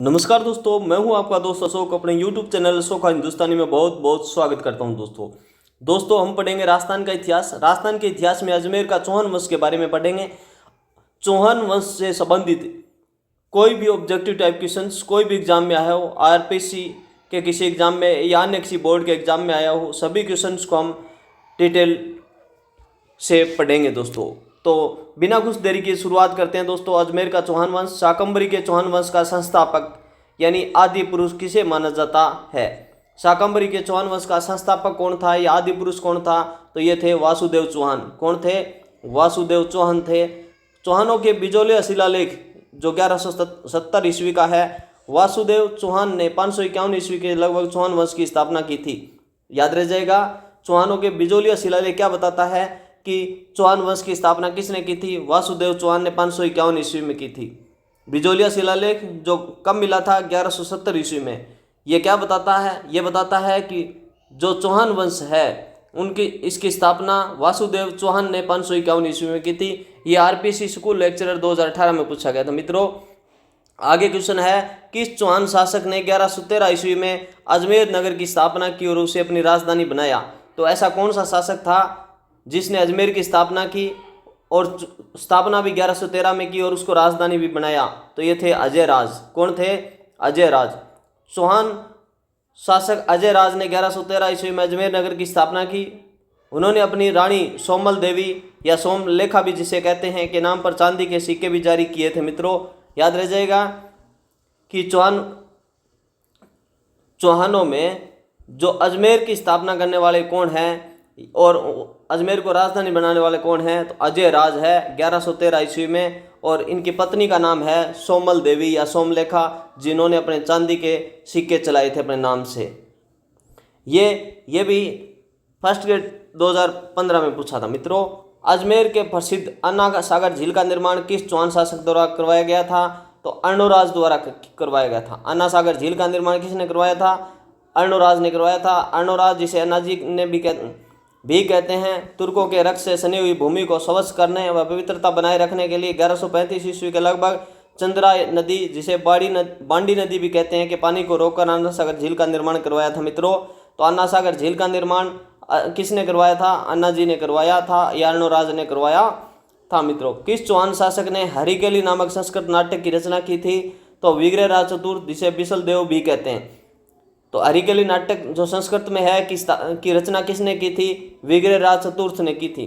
नमस्कार दोस्तों, मैं हूं आपका दोस्त अशोक। अपने YouTube चैनल अशोक हिंदुस्तानी में बहुत बहुत स्वागत करता हूं। दोस्तों हम पढ़ेंगे राजस्थान का इतिहास। राजस्थान के इतिहास में अजमेर का चौहान वंश के बारे में पढ़ेंगे। चौहान वंश से संबंधित कोई भी ऑब्जेक्टिव टाइप क्वेश्चंस कोई भी एग्जाम में आया हो, आरपीसी के किसी एग्जाम में या अन्य किसी बोर्ड के एग्जाम में आया हो, सभी क्वेश्चंस को हम डिटेल से पढ़ेंगे दोस्तों। तो बिना कुछ देरी की शुरुआत करते हैं दोस्तों। अजमेर का चौहान वंश। शाकंभरी के चौहान वंश का संस्थापक यानी आदि पुरुष किसे माना जाता है? शाकंभरी के चौहान वंश का संस्थापक कौन था या आदि पुरुष कौन था? तो ये थे वासुदेव चौहान। कौन थे? वासुदेव चौहान थे। चौहानों के बिजोलिया शिलालेख जो 1170 ईस्वी का है, वासुदेव चौहान ने 551 ईस्वी के लगभग चौहान वंश की स्थापना की थी। याद रह जाएगा। चौहानों के बिजोलिया शिलालेख क्या बताता है कि चौहान वंश की स्थापना किसने की थी? वासुदेव चौहान ने 551 ईस्वी में की थी। बिजोलिया शिलालेख जो कब मिला था? 1170 ईस्वी में। ये क्या बताता है? ये बताता है कि जो चौहान वंश है उनकी इसकी स्थापना वासुदेव चौहान ने 551 ईस्वी में की थी। ये आरपीसी स्कूल लेक्चरर 2018 में पूछा गया था मित्रों। आगे क्वेश्चन है, किस चौहान शासक ने 1113 ईस्वी में अजमेर नगर की स्थापना की और उसे अपनी राजधानी बनाया? तो ऐसा कौन सा शासक था जिसने अजमेर की स्थापना की और स्थापना भी 1113 में की और उसको राजधानी भी बनाया? तो ये थे अजय राज। कौन थे? अजय राज। चौहान शासक अजय राज ने 1113 ईस्वी में अजमेर नगर की स्थापना की। उन्होंने अपनी रानी सोमल देवी या सोमलेखा भी जिसे कहते हैं के नाम पर चांदी के सिक्के भी जारी किए थे मित्रों। याद रह जाएगा कि चौहानों में जो अजमेर की स्थापना करने वाले कौन हैं और अजमेर को राजधानी बनाने वाले कौन हैं? तो अजय राज है 1113 ईस्वी में, और इनकी पत्नी का नाम है सोमल देवी या सोमलेखा, जिन्होंने अपने चांदी के सिक्के चलाए थे अपने नाम से। ये भी फर्स्ट ग्रेड 2015 में पूछा था मित्रों। अजमेर के प्रसिद्ध अन्ना सागर झील का निर्माण किस चौहान शासक द्वारा करवाया गया था? तो अर्णोराज द्वारा करवाया गया था। अन्ना सागर झील का निर्माण किसने करवाया था? अर्णोराज ने करवाया था। अर्णोराज जिसे अन्नाजी ने भी कहते हैं, तुर्कों के रक्त से सनी हुई भूमि को स्वच्छ करने व पवित्रता बनाए रखने के लिए 1135 ईस्वी के लगभग चंद्रा नदी जिसे बांडी नदी भी कहते हैं के पानी को रोककर अन्ना सागर झील का निर्माण करवाया था मित्रों। तो अन्ना सागर झील का निर्माण किसने करवाया था? अन्ना जी ने करवाया था या अर्णोराज ने करवाया था मित्रों। किस चौहान शासक ने हरिकेली नामक संस्कृत नाटक की रचना की थी? तो विग्रहराज चतुर्थ जिसे बिसल देव भी कहते हैं। तो हरिकेली नाटक जो संस्कृत में है की रचना किसने की थी? विग्रहराज चतुर्थ ने की थी।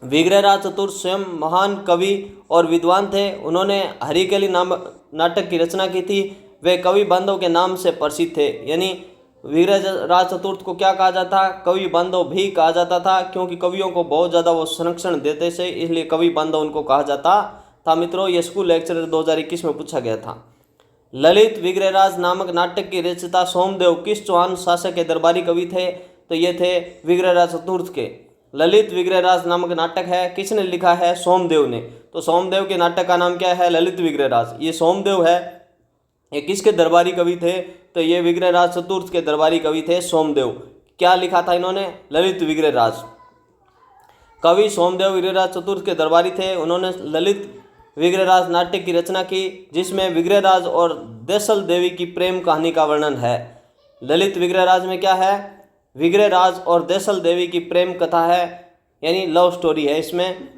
विग्रहराज चतुर्थ स्वयं महान कवि और विद्वान थे। उन्होंने हरिकेली नाटक की रचना की थी। वे कवि बांधव के नाम से प्रसिद्ध थे। यानी विग्रहराज चतुर्थ को क्या कहा जाता? कवि बांधव भी कहा जाता था, क्योंकि कवियों को बहुत ज़्यादा वो संरक्षण देते थे, इसलिए कवि बांधव उनको कहा जाता था मित्रों। ये स्कूल लेक्चर 2021 में पूछा गया था। ललित विग्रहराज नामक नाटक की रचयिता सोमदेव किस चौहान शासक के दरबारी कवि थे? तो ये थे विग्रहराज चतुर्थ के। ललित विग्रहराज नामक नाटक है, किसने लिखा है? सोमदेव ने। तो सोमदेव के नाटक का नाम क्या है? ललित विग्रहराज। ये सोमदेव है, ये किसके दरबारी कवि थे? तो ये विग्रहराज चतुर्थ के दरबारी कवि थे सोमदेव। क्या लिखा था इन्होंने? ललित विग्रहराज। कवि सोमदेव विग्रहराज चतुर्थ के दरबारी थे। उन्होंने ललित विग्रहराज नाट्य की रचना की, जिसमें विग्रहराज और देसल देवी की प्रेम कहानी का वर्णन है। ललित विग्रहराज में क्या है? विग्रहराज और देसल देवी की प्रेम कथा है, यानी लव स्टोरी है इसमें।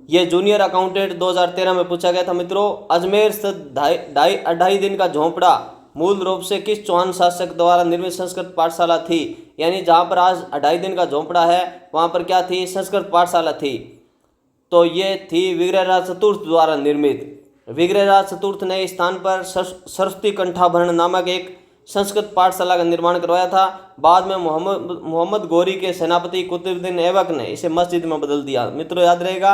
यह जूनियर अकाउंटेंट 2013 में पूछा गया था मित्रों। अजमेर स्थित 2.5 दिन का झोंपड़ा मूल रूप से किस चौहान शासक द्वारा निर्मित संस्कृत पाठशाला थी? यानी जहाँ पर आज 2.5 दिन का झोंपड़ा है वहाँ पर क्या थी? संस्कृत पाठशाला थी। तो ये थी विग्रहराज चतुर्थ द्वारा निर्मित। विग्रहराज चतुर्थ ने इस स्थान पर सरस्वती कंठाभरण नामक एक संस्कृत पाठशाला का निर्माण करवाया था। बाद में मोहम्मद गौरी के सेनापति कुतुबुद्दीन ऐबक ने इसे मस्जिद में बदल दिया। मित्रों याद रहेगा,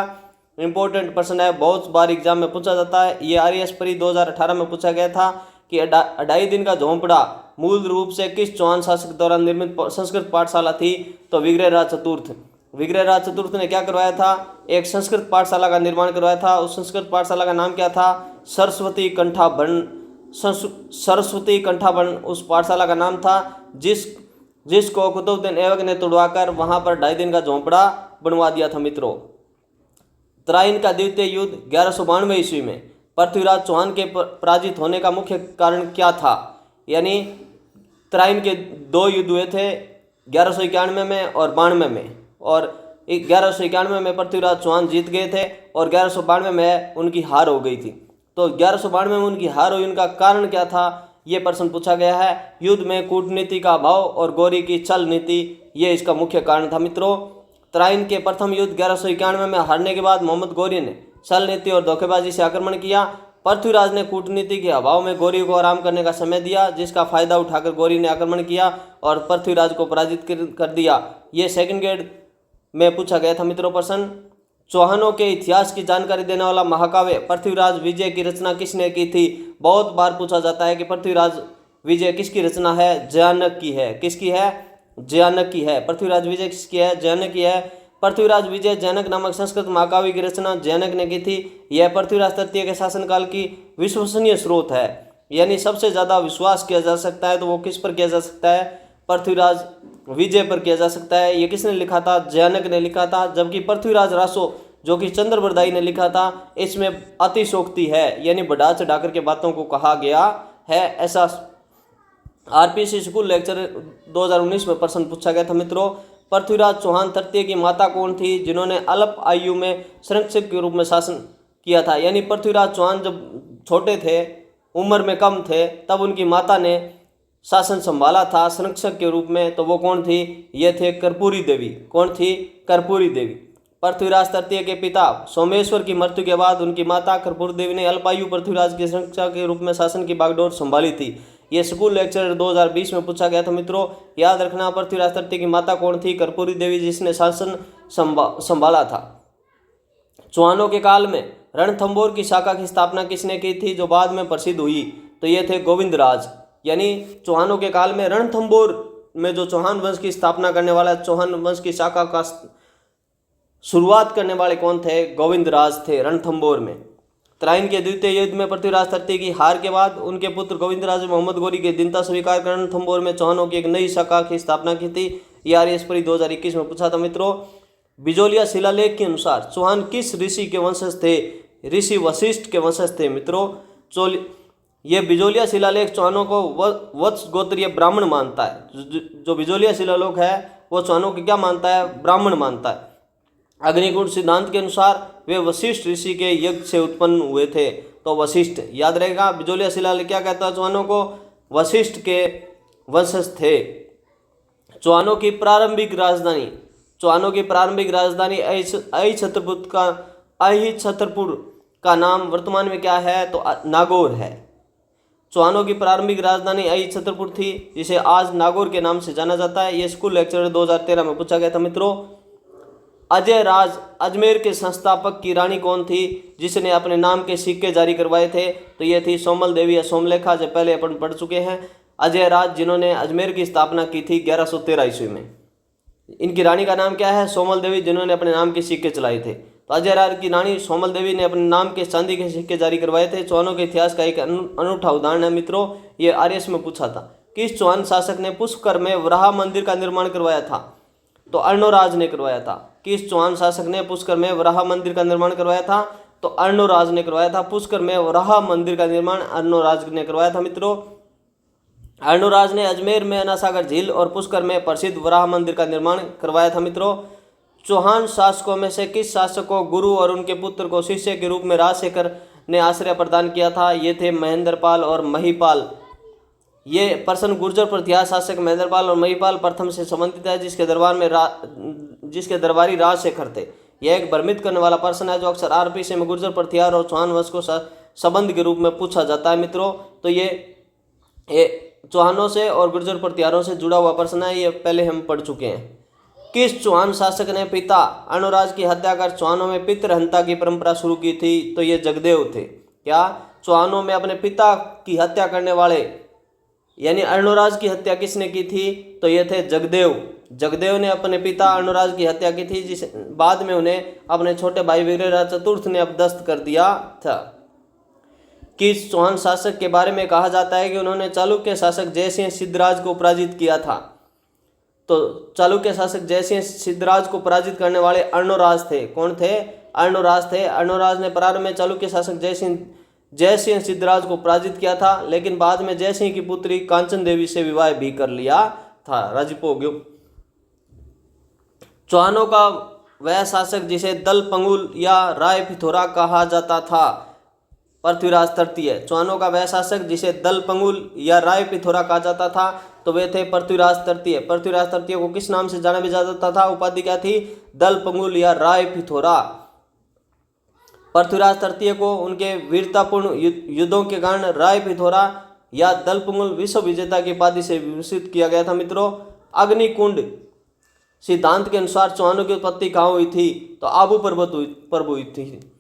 इंपॉर्टेंट प्रश्न है, बहुत बार एग्जाम में पूछा जाता है। ये आरएएस परी 2018 में पूछा गया था कि 2.5 दिन का झोंपड़ा मूल रूप से किस चौहान शासक द्वारा निर्मित संस्कृत पाठशाला थी? तो विग्रहराज चतुर्थ। विग्रहराज चतुर्थ ने क्या करवाया था? एक संस्कृत पाठशाला का निर्माण करवाया था। उस संस्कृत पाठशाला का नाम क्या था? सरस्वती कंठाभरण। सरस्वती कंठाभरण उस पाठशाला का नाम था, जिसको कुतुबुद्दीन ऐबक ने तुड़वाकर वहां पर 2.5 दिन का झोंपड़ा बनवा दिया था मित्रों। तराइन का द्वितीय युद्ध 1192 ईस्वी में पृथ्वीराज चौहान के पराजित होने का मुख्य कारण क्या था? यानी तराइन के दो युद्ध हुए थे 1191 में और 92 में, और 1191 में पृथ्वीराज चौहान जीत गए थे और 1192 में उनकी हार हो गई थी। तो 1192 में उनकी हार हुई, उनका कारण क्या था, ये प्रश्न पूछा गया है। युद्ध में कूटनीति का अभाव और गौरी की छल नीति, ये इसका मुख्य कारण था मित्रों। तराइन के प्रथम युद्ध 1191 में हारने के बाद मोहम्मद गौरी ने छल नीति और धोखेबाजी से आक्रमण किया। पृथ्वीराज ने कूटनीति के अभाव में गौरी को आराम करने का समय दिया, जिसका फायदा उठाकर गौरी ने आक्रमण किया और पृथ्वीराज को पराजित कर दिया। ये सेकंड ग्रेड में पूछा गया था मित्रों प्रश्न। चौहानों के इतिहास की जानकारी देने वाला महाकाव्य पृथ्वीराज विजय की रचना किसने की थी? बहुत बार पूछा जाता है कि पृथ्वीराज विजय किसकी रचना है? जयानक की है। किसकी है? जयानक की है। पृथ्वीराज विजय किसकी है? जयानक की है। पृथ्वीराज विजय जयानक नामक संस्कृत महाकाव्य की रचना जयानक ने की थी। यह पृथ्वीराज तृतीय के शासनकाल की विश्वसनीय स्रोत है, यानी सबसे ज़्यादा विश्वास किया जा सकता है तो वो किस पर किया जा सकता है? पृथ्वीराज विजय पर किया जा सकता है। ये किसने लिखा था? जयानक ने लिखा था। जबकि पृथ्वीराज रासो जो कि चंद्रबरदाई ने लिखा था, इसमें अतिशोक्ति है, यानी बढ़ा चढ़ा करके बातों को कहा गया है। ऐसा आरपीसी स्कूल लेक्चर 2019 में प्रश्न पूछा गया था मित्रों। पृथ्वीराज चौहान तृतीय की माता कौन थी, जिन्होंने अल्प आयु में संरक्षक के रूप में शासन किया था? यानी पृथ्वीराज चौहान जब छोटे थे, उम्र में कम थे, तब उनकी माता ने शासन संभाला था संरक्षक के रूप में, तो वो कौन थी? ये थे कर्पूरी देवी। कौन थी? कर्पूरी देवी। पृथ्वीराज तृतीय के पिता सोमेश्वर की मृत्यु के बाद उनकी माता कर्पूरी देवी ने अल्पायु पृथ्वीराज की संरक्षक के रूप में शासन की बागडोर संभाली थी। ये स्कूल लेक्चर 2020 में पूछा गया था मित्रों। याद रखना, पृथ्वीराज तृतीय की माता कौन थी? कर्पूरी देवी, जिसने शासन संभाला था। चौहानों के काल में रणथंभौर की शाखा की स्थापना किसने की थी, जो बाद में प्रसिद्ध हुई? तो ये थे गोविंदराज। यानी चौहानों के काल में रणथंभौर में जो चौहान वंश की स्थापना करने वाला, चौहान वंश की शाखा का शुरुआत करने वाले कौन थे? गोविंदराज थे रणथंभौर में। तराइन के द्वितीय युद्ध में पृथ्वीराज तृतीय की हार के बाद उनके पुत्र गोविंदराज मोहम्मद गौरी के दीनता स्वीकार कर रणथंभौर में चौहानों की एक नई शाखा की स्थापना की थी। ये आरएसपरी 2021 में पूछा था मित्रों। बिजोलिया शिलालेख के अनुसार चौहान किस ऋषि के वंशज थे? ऋषि वशिष्ठ के वंशज थे मित्रों। ये बिजोलिया शिलालेख चौहानों को वत्स गोत्रीय ब्राह्मण मानता है। जो बिजोलिया शिलालेख है वो चौहानों को क्या मानता है? ब्राह्मण मानता है। अग्निकुंड सिद्धांत के अनुसार वे वशिष्ठ ऋषि के यज्ञ से उत्पन्न हुए थे, तो वशिष्ठ याद रहेगा। बिजोलिया शिलालेख क्या कहता है? चौहानों को वशिष्ठ के वंशज थे। चौहानों की प्रारंभिक राजधानी, चौहानों की प्रारंभिक राजधानी अहिछत्रपुर का नाम वर्तमान में क्या है? तो नागौर है। चौहानों की प्रारंभिक राजधानी अहिछत्रपुर थी, जिसे आज नागौर के नाम से जाना जाता है। ये स्कूल लेक्चर 2013 में पूछा गया था मित्रों। अजय राज अजमेर के संस्थापक की रानी कौन थी, जिसने अपने नाम के सिक्के जारी करवाए थे? तो ये थी सोमल देवी या सोमलेखा, जो पहले अपन पढ़ चुके हैं। अजय राज जिन्होंने अजमेर की स्थापना की थी 1113 ईस्वी में। इनकी रानी का नाम क्या है? सोमल देवी, जिन्होंने अपने नाम के सिक्के चलाए थे। तो अजय राज की रानी सोमल देवी ने अपने नाम के चांदी के सिक्के जारी करवाए थे। चौहानों के इतिहास का एक अनूठा उदाहरण है मित्रों। ये आरएस में पूछा था। किस चौहान शासक ने पुष्कर में वराह मंदिर का निर्माण करवाया था? तो अर्णोराज ने करवाया था। किस चौहान शासक ने पुष्कर में वराह मंदिर का निर्माण करवाया था? तो अर्णोराज ने करवाया था। पुष्कर में वराह मंदिर का निर्माण अर्णोराज ने करवाया था मित्रों। अर्णोराज ने अजमेर में अनासागर झील और पुष्कर में प्रसिद्ध वराह मंदिर का निर्माण करवाया था मित्रों। चौहान शासकों में से किस शासक को गुरु और उनके पुत्र को शिष्य के रूप में राजशेखर ने आश्रय प्रदान किया था? ये थे महेंद्रपाल और महिपाल। ये प्रश्न गुर्जर प्रतिहार शासक महेंद्रपाल और महिपाल प्रथम से संबंधित है, जिसके दरबारी राजशेखर थे। यह एक भ्रमित करने वाला प्रश्न है, जो अक्सर आरपीसी में गुर्जर प्रतिहार और चौहान वंश को संबंध के रूप में पूछा जाता है मित्रों। तो ये चौहानों से और गुर्जर प्रतिहारों से जुड़ा हुआ प्रश्न है, ये पहले हम पढ़ चुके हैं। किस चौहान शासक ने पिता अर्णोराज की हत्या कर चौहानों में पितृहंता की परंपरा शुरू की थी? तो ये जगदेव थे। क्या? चौहानों में अपने पिता की हत्या करने वाले, यानी अर्णोराज की हत्या किसने की थी? तो ये थे जगदेव। जगदेव ने अपने पिता अर्णोराज की हत्या की थी, जिस बाद में उन्हें अपने छोटे भाई वीरराज चतुर्थ ने अपदस्थ कर दिया था। किस चौहान शासक के बारे में कहा जाता है कि उन्होंने चालुक्य शासक जयसिंह सिद्धराज को पराजित किया था? तो चालुक्य शासक जयसिंह सिद्धराज को पराजित करने वाले अर्णोराज थे। कौन थे? अर्णोराज थे। अर्णोराज ने प्रारंभ में चालुक्य शासक जयसिंह जयसिंह सिद्धराज को पराजित किया था, लेकिन बाद में जयसिंह की पुत्री कांचन देवी से विवाह भी कर लिया था। राजपो हो गयो। चौहानों का वह शासक जिसे दल पंगुल या राय पिथौरा कहा जाता था। पृथ्वीराज तृतीय। चौहानों का वह शासक जिसे दल पंगुल या राय पिथौरा कहा जाता था, तो वे थे पृथ्वीराज तृतीय। पृथ्वीराज तृतीय को किस नाम से जाना भी जाता था? उपाधि क्या थी? दल पंगुल या राय पिथौरा। पृथ्वीराज तृतीय को उनके वीरतापूर्ण युद्धों के कारण राय पिथौरा या दल पंगुल विश्व विजेता की उपाधि से विभूषित किया गया था। मित्रों, अग्निकुंड सिद्धांत के अनुसार चौहानों की उत्पत्ति कहाँ हुई थी? तो आबू पर्वत पर हुई थी।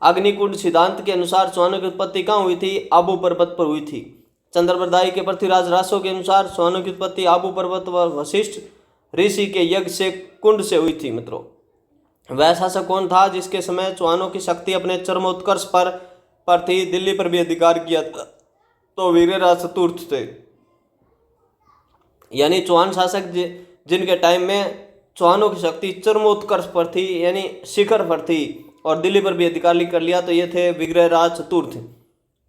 अग्निकुंड सिद्धांत के अनुसार चौहानों की उत्पत्ति कहाँ हुई थी? आबू पर्वत पर हुई थी। चंद्रप्रदायी के पृथ्वीराज रासो के अनुसार चौहानों की उत्पत्ति आबू पर्वत व वशिष्ठ ऋषि के यज्ञ से कुंड से हुई थी। मित्रों, वह शासक कौन था जिसके समय चौहानों की शक्ति अपने चरमोत्कर्ष पर थी, दिल्ली पर भी अधिकार किया था? तो वीरराज चतुर्थ थे। यानी चौहान शासक जिनके टाइम में चौहानों की शक्ति चरमोत्कर्ष पर थी, यानी शिखर पर थी, और दिल्ली पर भी अधिकार कर लिया, तो ये थे विग्रहराज चतुर्थ।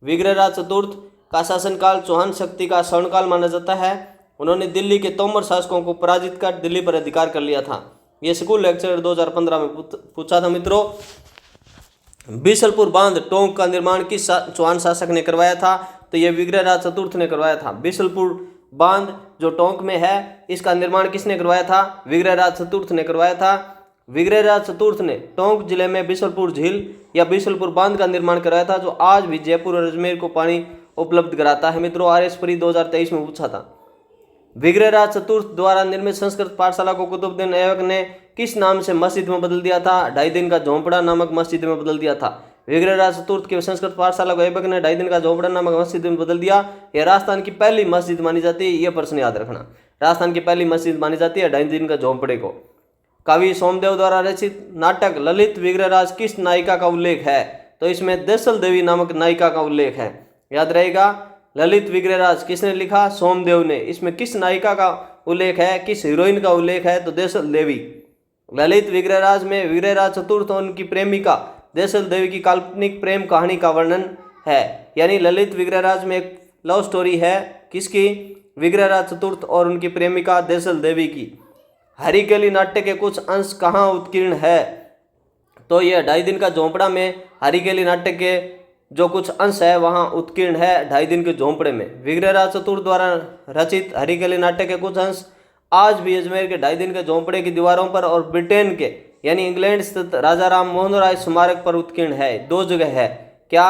विग्रहराज चतुर्थ का शासनकाल चौहान शक्ति का स्वर्णकाल माना जाता है। उन्होंने दिल्ली के तोमर शासकों को पराजित कर दिल्ली पर अधिकार कर लिया था। ये स्कूल लेक्चर 2015 में पूछा था। मित्रों, बिशलपुर बांध टोंक का निर्माण किस चौहान शासक ने करवाया था? तो ये विग्रहराज चतुर्थ ने करवाया था। बिशलपुर बांध जो टोंक में है, इसका निर्माण किसने करवाया था? विग्रहराज चतुर्थ ने करवाया था। विग्रहराज चतुर्थ ने टोंक जिले में बिशलपुर झील या बिशलपुर बांध का निर्माण कराया था, जो आज भी जयपुर और अजमेर को पानी उपलब्ध कराता है। मित्रों, RS परी 2023 में पूछा था। विग्रहराज चतुर्थ द्वारा निर्मित संस्कृत पाठशाला को कुतुबुद्दीन ऐबक ने किस नाम से मस्जिद में बदल दिया था? 2.5 दिन का झोंपड़ा नामक मस्जिद में बदल दिया था। विग्रहराज चतुर्थ के संस्कृत पाठशाला को ऐबक ने 2.5 दिन का झोंपड़ा नामक मस्जिद में बदल दिया। यह राजस्थान की पहली मस्जिद मानी जाती है। यह प्रश्न याद रखना, राजस्थान की पहली मस्जिद मानी जाती है 2.5 दिन का झोंपड़े को। कवि सोमदेव द्वारा रचित नाटक ललित विग्रहराज किस नायिका का उल्लेख है? तो इसमें देसल देवी नामक नायिका का उल्लेख है। याद रहेगा, ललित विग्रहराज किसने लिखा? सोमदेव ने। इसमें किस नायिका का उल्लेख है, किस हीरोइन का उल्लेख है? तो देसल देवी। ललित विग्रहराज में विग्रहराज चतुर्थ और उनकी प्रेमिका देसल देवी की काल्पनिक प्रेम कहानी का वर्णन है। यानी ललित विग्रहराज में एक लव स्टोरी है, किसकी? विग्रहराज चतुर्थ और उनकी प्रेमिका देसल देवी की। हरिकेली नाट्य के कुछ अंश कहाँ उत्कीर्ण है? तो यह 2.5 दिन का झोंपड़ा में हरिकेली नाट्य के जो कुछ अंश है वहाँ उत्कीर्ण है 2.5 दिन के झोंपड़े में। विग्रहराज चतुर्थ द्वारा रचित हरिकेली नाट्य के कुछ अंश आज भी अजमेर के 2.5 दिन के झोंपड़े की दीवारों पर और ब्रिटेन के यानी इंग्लैंड स्थित राजा राम मोहन राय स्मारक पर उत्कीर्ण है। 2 जगह है। क्या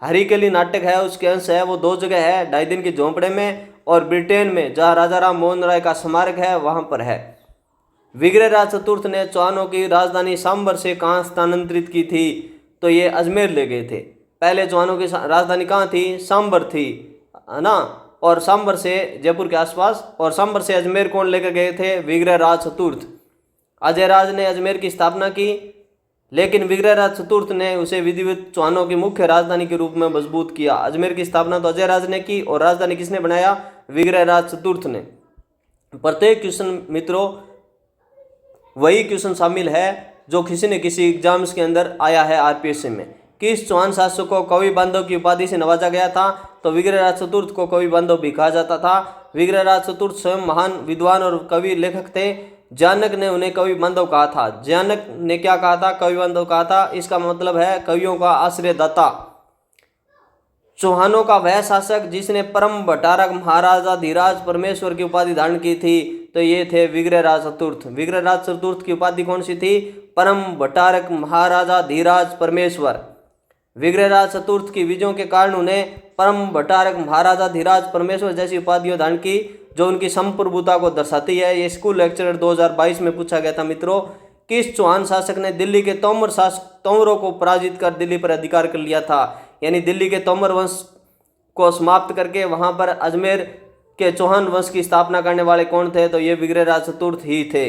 हरिकेली नाटक है, उसके अंश है, वो 2 जगह है, 2.5 दिन के झोंपड़े में और ब्रिटेन में जहाँ राजा राम मोहन राय का स्मारक है वहाँ पर है। विग्रहराज चतुर्थ ने चौहानों की राजधानी सांबर से कहाँ स्थानांतरित की थी? तो ये अजमेर ले गए थे। पहले चौहानों की राजधानी कहाँ थी? सांबर थी, है ना, और सांबर से जयपुर के आसपास, और सांबर से अजमेर कौन लेकर गए थे? विग्रहराज चतुर्थ। अजयराज ने अजमेर की स्थापना की, लेकिन विग्रहराज चतुर्थ ने उसे विधिवत चौहानों की मुख्य राजधानी के रूप में मजबूत किया। अजमेर की स्थापना तो अजयराज ने की और राजधानी किसने बनाया? विग्रहराज चतुर्थ ने। प्रत्येक क्वेश्चन मित्रों वही क्वेश्चन शामिल है जो किसी न किसी एग्जाम्स के अंदर आया है RPSC में। किस चौहान शासक को कवि बांधव की उपाधि से नवाजा गया था? तो विग्रहराज चतुर्थ को कवि बांधव भी कहा जाता था। विग्रहराज चतुर्थ स्वयं महान विद्वान और कवि लेखक थे। जानक ने उन्हें कवि बांधव कहा था। जानक ने क्या कहा था? कवि बांधव कहा था। इसका मतलब है कवियों का आश्रयदाता। चौहानों का वह शासक जिसने परम भट्टारक महाराजा धीराज परमेश्वर की उपाधि धारण की थी? तो ये थे विग्रहराज चतुर्थ। विग्रहराज चतुर्थ की उपाधि कौन सी थी? परम भट्टारक महाराजा धीराज परमेश्वर। विग्रहराज चतुर्थ की विजयों के कारण उन्हें परम भट्टारक महाराजा धीराज परमेश्वर जैसी उपाधियों धारण की, जो उनकी संप्रभुता को दर्शाती है। ये स्कूल लेक्चर 2022 में पूछा गया था। मित्रों, किस चौहान शासक ने दिल्ली के तोमरों को पराजित कर दिल्ली पर अधिकार कर लिया था? यानी दिल्ली के तोमर वंश को समाप्त करके वहां पर अजमेर के चौहान वंश की स्थापना करने वाले कौन थे? तो ये विग्रहराज चतुर्थ ही थे।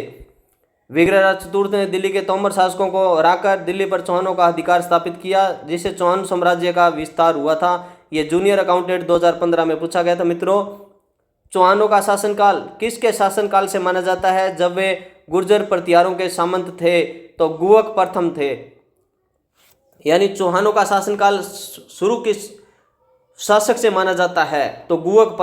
विग्रहराज चतुर्थ ने दिल्ली के तोमर शासकों को हराकर दिल्ली पर चौहानों का अधिकार स्थापित किया, जिससे चौहान साम्राज्य का विस्तार हुआ था। ये जूनियर अकाउंटेंट 2015 में पूछा गया था। मित्रों, चौहानों का शासनकाल किसके शासनकाल से माना जाता है? जब वे गुर्जर प्रतिहारों के सामंत थे, तो गुवक प्रथम थे। यानी चौहानों का शासनकाल शुरू किस शासक से माना जाता है? तो गुहक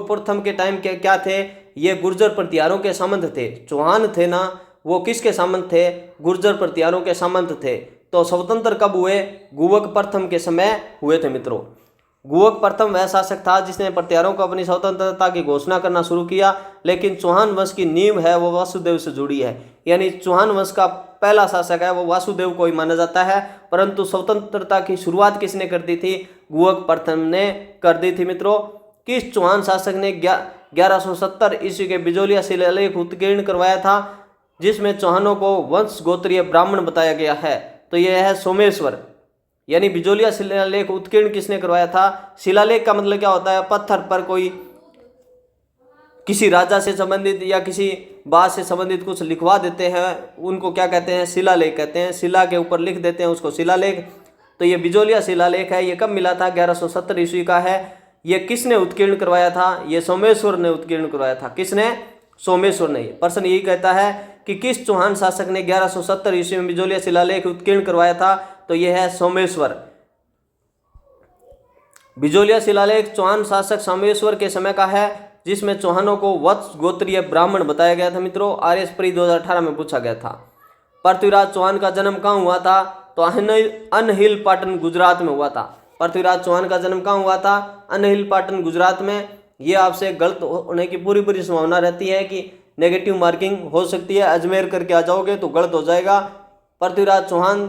प्रथम के टाइम के क्या थे? ये गुर्जर प्रतिहारों के सामंत थे। चौहान थे ना, वो किसके सामंत थे? गुर्जर प्रतिहारों के सामंत थे। तो स्वतंत्र कब हुए? गुहक प्रथम के समय हुए थे मित्रों। गुहक प्रथम वह शासक था जिसने प्रतिहारों को अपनी स्वतंत्रता की घोषणा करना शुरू किया, लेकिन चौहान वंश की नींव है वो वासुदेव से जुड़ी है। यानी चौहान वंश का पहला शासक है वो वासुदेव को ही माना जाता है, परंतु स्वतंत्रता की शुरुआत किसने कर दी थी? गुहक प्रथम ने कर दी थी मित्रों। किस चौहान शासक ने 1170 ईस्वी के बिजोलिया शिलालेख उत्कीर्ण करवाया था जिसमें चौहानों को वंश गोत्रीय ब्राह्मण बताया गया है? तो यह है सोमेश्वर। यानी बिजोलिया शिलालेख उत्कीर्ण किसने करवाया था? शिलालेख का मतलब क्या होता है? पत्थर पर कोई किसी राजा से संबंधित या किसी बात से संबंधित कुछ लिखवा देते हैं, उनको क्या कहते हैं? शिलालेख कहते हैं। शिला के ऊपर लिख देते हैं उसको शिलालेख। तो ये बिजोलिया शिलालेख है, ये कब मिला था? 1170 ईस्वी का है। ये किसने उत्कीर्ण करवाया था? ये सोमेश्वर ने उत्कीर्ण करवाया था। किसने? सोमेश्वर ने। प्रश्न यही कहता है कि किस चौहान शासक ने 1170 ईस्वी में बिजोलिया शिलालेख उत्कीर्ण करवाया था? तो यह है सोमेश्वर। बिजोलिया शिलालेख चौहान शासक सोमेश्वर के समय का है, जिसमें चौहानों को वत्स गोत्रीय ब्राह्मण बताया गया था मित्रों। आरएस प्री 2018 में पूछा गया था। पृथ्वीराज चौहान का जन्म कहाँ हुआ था? तो अनहिल पाटन गुजरात में हुआ था। पृथ्वीराज चौहान का जन्म कहाँ हुआ था? अनहिल पाटन गुजरात में। ये आपसे गलत होने की पूरी संभावना रहती है कि नेगेटिव मार्किंग हो सकती है। अजमेर करके आ जाओगे तो गलत हो जाएगा। पृथ्वीराज चौहान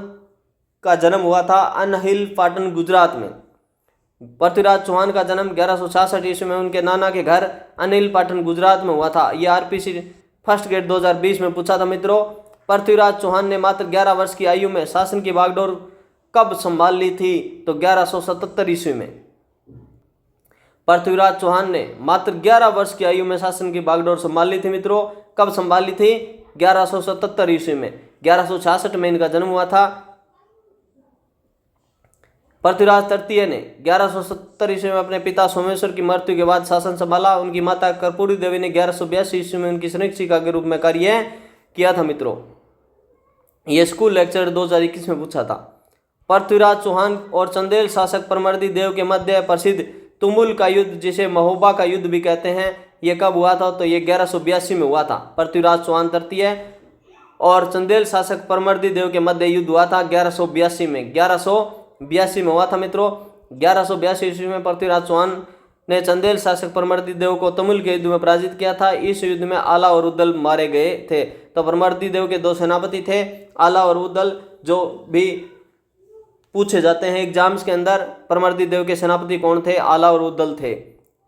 का जन्म हुआ था अनहिल पाटन गुजरात में। पृथ्वीराज चौहान का जन्म 1166 ईस्वी में उनके नाना के घर अनिल पाटन गुजरात में हुआ था। यह आरपीसी फर्स्ट ग्रेड 2020 में पूछा था मित्रों। पृथ्वीराज चौहान ने मात्र 11 वर्ष की आयु में शासन की बागडोर कब संभाल ली थी? तो 1177 ईस्वी में। पृथ्वीराज चौहान ने मात्र 11 वर्ष की आयु में शासन की बागडोर संभाल ली थी मित्रों। कब संभाल ली थी? 1177 ईस्वी में। 1166 में इनका जन्म हुआ था। पृथ्वीराज तृतीय ने 1170 ईस्वी में अपने पिता सोमेश्वर की मृत्यु के बाद शासन संभाला। उनकी माता कर्पूरी देवी ने 1182 ईस्वी में उनकी संरक्षिका के रूप में कार्य किया था मित्रों। यह स्कूल लेक्चर 2021 में पूछा था। पृथ्वीराज चौहान और चंदेल शासक परमर्दी देव के मध्य प्रसिद्ध तुमुल का युद्ध, जिसे महोबा का युद्ध भी कहते हैं, यह कब हुआ था? तो यह 1182 में हुआ था। पृथ्वीराज चौहान तृतीय और चंदेल शासक परमर्दी देव के मध्य युद्ध हुआ था 1182 में। 1182 में हुआ था मित्रों। 1182 ईस्वी में पृथ्वीराज चौहान ने चंदेल शासक परमर्दी देव को तमुल के युद्ध में पराजित किया था। इस युद्ध में आला और उद्दल मारे गए थे। तो परमर्दी देव के दो सेनापति थे, आला और उद्दल, जो भी पूछे जाते हैं एग्जाम्स के अंदर। परमर्दी देव के सेनापति कौन थे? आला और उद्दल थे।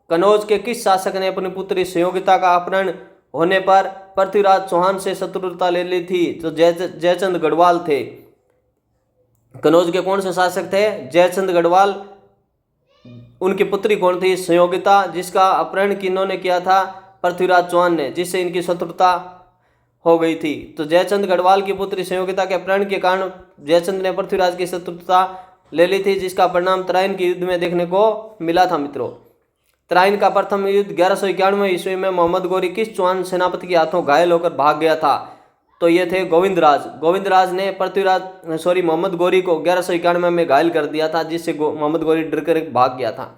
कनौज के किस शासक ने अपनी पुत्री संयोगिता का अपहरण होने पर पृथ्वीराज चौहान से शत्रुता ले ली थी? तो जयचंद गढ़वाल थे। कनौज के कौन से शासक थे? जयचंद गढ़वाल। उनकी पुत्री कौन थी? संयोगिता, जिसका अपहरण किन्होंने किया था? पृथ्वीराज चौहान ने, जिससे इनकी शत्रुता हो गई थी। तो जयचंद गढ़वाल की पुत्री संयोगिता के अपहरण के कारण जयचंद ने पृथ्वीराज की शत्रुता ले ली थी, जिसका परिणाम तराइन के युद्ध में देखने को मिला था मित्रों। तराइन का प्रथम युद्ध 1191 ईस्वी में मोहम्मद गोरी किस चौहान सेनापति के हाथों घायल होकर भाग गया था? तो ये थे गोविंदराज। गोविंदराज ने मोहम्मद गोरी को 1191 में घायल कर दिया था, जिससे मोहम्मद गोरी डरकर भाग गया था।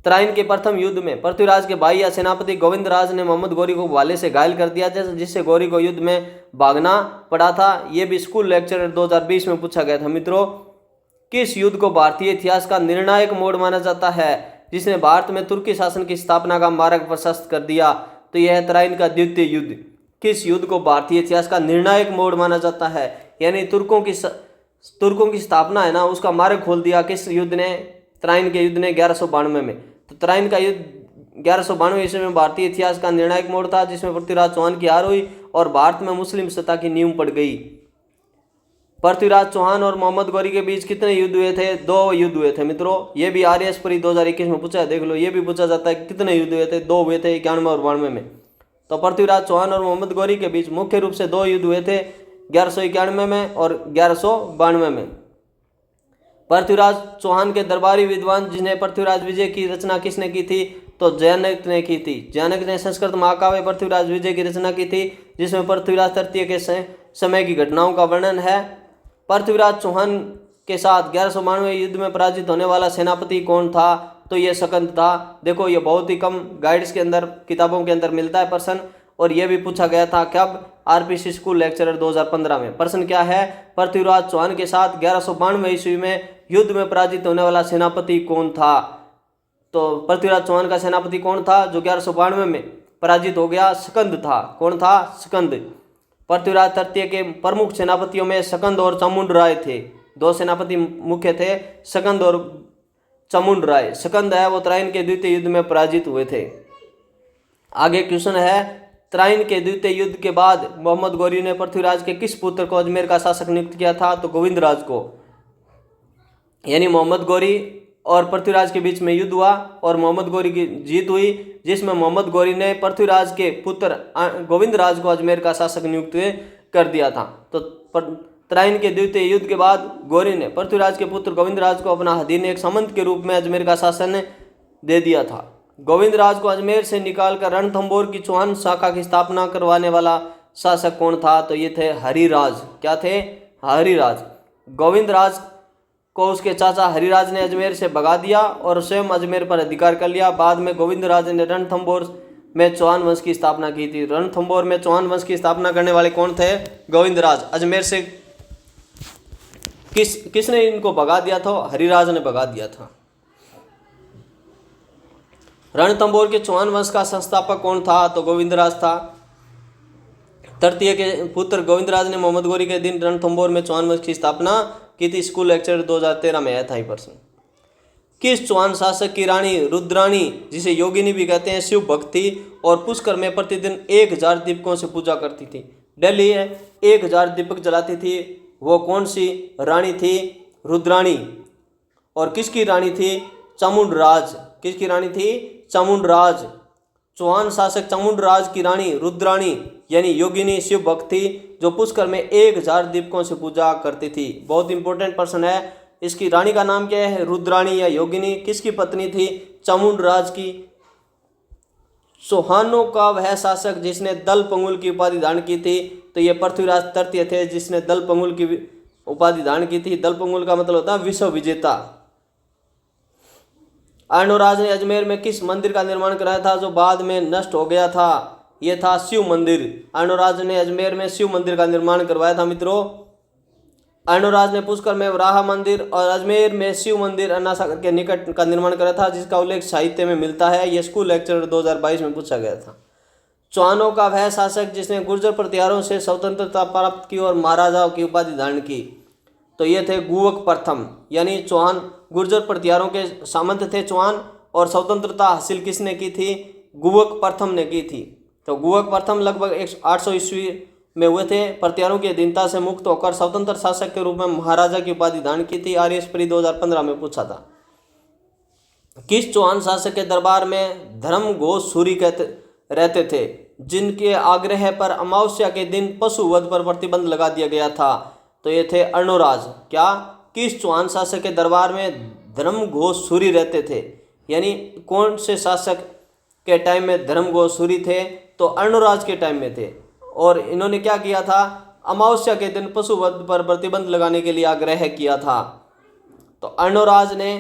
तराइन के प्रथम युद्ध में पृथ्वीराज के भाई या सेनापति गोविंदराज ने मोहम्मद गोरी को भाले से घायल कर दिया था, जिससे गोरी को युद्ध में भागना पड़ा था। यह भी स्कूल लेक्चर 2020 में पूछा गया था मित्रों। किस युद्ध को भारतीय इतिहास का निर्णायक मोड़ माना जाता है, जिसने भारत में तुर्की शासन की स्थापना का मार्ग प्रशस्त कर दिया? तो यह है तराइन का द्वितीय युद्ध। किस युद्ध को भारतीय इतिहास का निर्णायक मोड़ माना जाता है? यानी तुर्कों की स्थापना है ना, उसका मार्ग खोल दिया किस युद्ध ने? तराइन के युद्ध ने 1192 में। तो तराइन का युद्ध 1192 ईस्वी में भारतीय इतिहास का निर्णायक मोड़ था, जिसमें पृथ्वीराज चौहान की हार हुई और भारत में मुस्लिम सत्ता की नींव पड़ गई। पृथ्वीराज चौहान और मोहम्मद गोरी के बीच कितने युद्ध हुए थे? 2 युद्ध हुए थे मित्रों। ये भी आरएस परी 2021 में पूछा है, देख लो। ये भी पूछा जाता है कितने युद्ध हुए थे? 2 हुए थे, 91 और 92 में। तो पृथ्वीराज चौहान और मोहम्मद गोरी के बीच मुख्य रूप से 2 युद्ध हुए थे, 1191 में और 1192 में। पृथ्वीराज चौहान के दरबारी विद्वान जिन्हें पृथ्वीराज विजय की रचना किसने की थी? तो जयानक ने की थी। जयानक ने संस्कृत महाकाव्य पृथ्वीराज विजय की रचना की थी, जिसमें पृथ्वीराज तृतीय के समय की घटनाओं का वर्णन है। पृथ्वीराज चौहान के साथ 1192 युद्ध में पराजित होने वाला सेनापति कौन था? तो ये सकंद था। देखो ये बहुत ही कम गाइड्स के अंदर, किताबों के अंदर मिलता है प्रश्न, और ये भी पूछा गया था कब? आरपीसी स्कूल लेक्चरर 2015 में। प्रश्न क्या है? पृथ्वीराज चौहान के साथ 1192 ईस्वी में युद्ध में पराजित होने वाला सेनापति कौन था? तो पृथ्वीराज चौहान का सेनापति कौन था जो 1192 में पराजित हो गया? सकंद था। कौन था? सकंद। पृथ्वीराज तृतीय के प्रमुख सेनापतियों में सकंद और चामुंड राय थे। दो सेनापति मुख्य थे, सकंद और चामुंड राय। सकंद है वो तराइन के द्वितीय युद्ध में पराजित हुए थे। आगे क्वेश्चन है, तराइन के द्वितीय युद्ध के बाद मोहम्मद गौरी ने पृथ्वीराज के किस पुत्र को अजमेर का शासक नियुक्त किया था? तो गोविंदराज को। यानी मोहम्मद गौरी और पृथ्वीराज के बीच में युद्ध हुआ और मोहम्मद गौरी की जीत हुई, जिसमें मोहम्मद गौरी ने पृथ्वीराज के पुत्र गोविंदराज को अजमेर का शासक नियुक्त कर दिया था। तो तराइन के द्वितीय युद्ध के बाद गौरी ने पृथ्वीराज के पुत्र गोविंदराज को अपना अधीन एक सामंत के रूप में अजमेर का शासन दे दिया था। गोविंदराज को अजमेर से निकालकर रणथंभौर की चौहान शाखा की स्थापना करवाने वाला शासक कौन था? तो ये थे हरिराज। क्या थे? हरिराज। गोविंदराज को उसके चाचा हरिराज ने अजमेर से भगा दिया और स्वयं अजमेर पर अधिकार कर लिया। बाद में गोविंदराज ने रणथंभौर में चौहान वंश की स्थापना की थी। रणथंभौर में चौहान वंश की स्थापना करने वाले कौन थे? गोविंदराज। अजमेर से किसने इनको भगा दिया था? हरिराज ने भगा दिया था। रणथंभौर के चौहान वंश का संस्थापक कौन था? तो गोविंदराज था। तृतीय के पुत्र गोविंदराज ने मोहम्मद गौरी के दिन रणथंभौर में चौहान वंश की स्थापना की थी। स्कूल लेक्चर 2013 में आया था ये प्रश्न। किस चौहान शासक की रानी रुद्राणी, जिसे योगिनी भी कहते हैं, शिव भक्त थी और पुष्कर में प्रतिदिन 1000 दीपकों से पूजा करती थी? दिल्ली है, 1000 दीपक जलाती थी। वो कौन सी रानी थी? रुद्राणी। और किसकी रानी थी? चामुंडराज। किसकी रानी थी? चामुंडराज। चौहान शासक चामुंडराज की रानी रुद्राणी यानी योगिनी शिव भक्त थी, जो पुष्कर में 1000 दीपकों से पूजा करती थी। बहुत इंपॉर्टेंट प्रश्न है। इसकी रानी का नाम क्या है? रुद्राणी या योगिनी। किसकी पत्नी थी? चामुंडराज की। चौहानों का वह शासक जिसने दल पंगुल की उपाधि धारण की थी? तो ये पृथ्वीराज तृतीय थे, जिसने दल पंगुल की उपाधि धारण की थी। दल पंगुल का मतलब होता है विश्व विजेता। अर्णोराज ने अजमेर में किस मंदिर का निर्माण कराया था जो बाद में नष्ट हो गया था? ये था शिव मंदिर। अर्णोराज ने अजमेर में शिव मंदिर का निर्माण करवाया था मित्रों। अर्णोराज ने पुष्कर में वराह मंदिर और अजमेर में शिव मंदिर अन्ना सागर के निकट का निर्माण कराया था, जिसका उल्लेख साहित्य में मिलता है। यह स्कूल लेक्चर 2022 में पूछा गया था। चौहानों का वह शासक जिसने गुर्जर प्रतिहारों से स्वतंत्रता प्राप्त की और महाराजाओं की उपाधि धारण की? तो ये थे गुवक प्रथम। यानी चौहान गुर्जर प्रतिहारों के सामंत थे चौहान, और स्वतंत्रता हासिल किसने की थी? गुवक प्रथम ने की थी। तो गुवक प्रथम लगभग 800 ईस्वी में हुए थे। प्रतिहारों की अधीनता से मुक्त होकर स्वतंत्र शासक के रूप में महाराजा की उपाधि धारण की थी। आर्यश्परी 2015 में पूछा था। किस चौहान शासक के दरबार में धर्म घोष सूरी रहते थे, जिनके आग्रह पर अमावस्या के दिन पशु वध पर प्रतिबंध लगा दिया गया था? तो ये थे अर्णोराज। क्या? किस चौहान शासक के दरबार में धर्म घोष सूरी रहते थे? यानी कौन से शासक के टाइम में धर्म घोष सूरी थे? तो अर्णोराज के टाइम में थे। और इन्होंने क्या किया था? अमावस्या के दिन पशु वध पर प्रतिबंध लगाने के लिए आग्रह किया था। तो अर्णोराज ने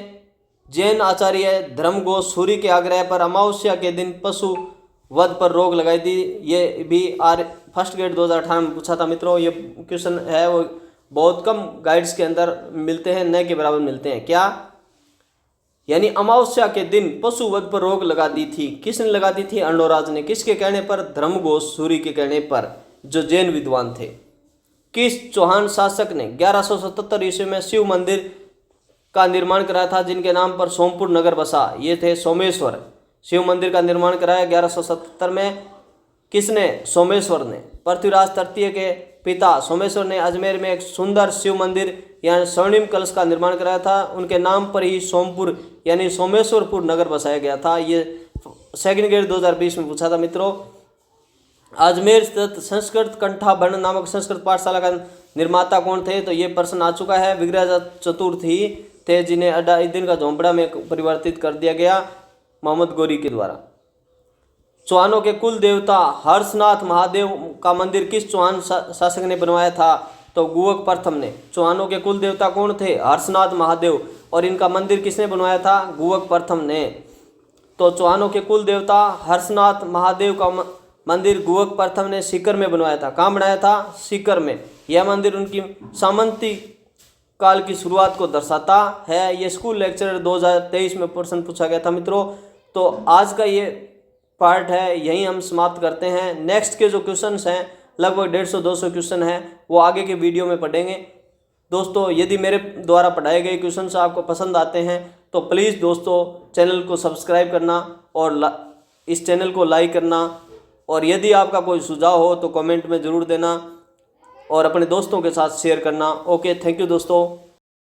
जैन आचार्य धर्म घोष सूरी के आग्रह पर अमावस्या के दिन पशु वध पर रोक लगाई थी। ये भी फर्स्ट ग्रेड 2018 में पूछा था मित्रों। ये क्वेश्चन है वो बहुत कम गाइड्स के अंदर मिलते हैं, न के बराबर मिलते हैं। क्या? यानी अमावस्या के दिन पशु वध पर रोक लगा दी थी। किसने लगा दी थी? अर्णोराज ने। किसके कहने पर? धर्म घोष सूरी के कहने पर, जो जैन विद्वान थे। किस चौहान शासक ने 1177 ईस्वी में शिव मंदिर का निर्माण कराया था, जिनके नाम पर सोमपुर नगर बसा? ये थे सोमेश्वर। शिव मंदिर का निर्माण कराया 1177 में। किसने? सोमेश्वर ने। पृथ्वीराज तृतीय के पिता सोमेश्वर ने अजमेर में एक सुंदर शिव मंदिर यानी स्वर्णिम कलश का निर्माण कराया था। उनके नाम पर ही सोमपुर यानी सोमेश्वरपुर नगर बसाया गया था। ये सेकंड ग्रेड 2020 में पूछा था मित्रों। अजमेर स्थित संस्कृत कंठाभरण नामक संस्कृत पाठशाला का निर्माता कौन थे? तो ये प्रश्न आ चुका है। विग्रह चतुर्थी थे, जिन्हें अड्डाउद्दीन का झोंपड़ा में परिवर्तित कर दिया गया मोहम्मद गौरी के द्वारा। चौहानों के कुल देवता हर्षनाथ महादेव का मंदिर किस चौहान शासक ने बनवाया था? तो गुवक प्रथम ने। चौहानों के कुल देवता कौन थे? हर्षनाथ महादेव। और इनका मंदिर किसने बनवाया था? गुवक प्रथम ने। तो चौहानों के कुल देवता हर्षनाथ महादेव का मंदिर गुवक प्रथम ने सीकर में बनवाया था। कहाँ बनाया था? सीकर में। यह मंदिर उनकी सामंती काल की शुरुआत को दर्शाता है। ये स्कूल लेक्चर 2023 में प्रश्न पूछा गया था मित्रों। तो आज का ये पार्ट है, यहीं हम समाप्त करते हैं। नेक्स्ट के जो क्वेश्चंस हैं लगभग 150-200 क्वेश्चन हैं, वो आगे के वीडियो में पढ़ेंगे। दोस्तों यदि मेरे द्वारा पढ़ाए गए क्वेश्चंस आपको पसंद आते हैं तो प्लीज़ दोस्तों चैनल को सब्सक्राइब करना और इस चैनल को लाइक करना। और यदि आपका कोई सुझाव हो तो कमेंट में ज़रूर देना और अपने दोस्तों के साथ शेयर करना। ओके, थैंक यू दोस्तों।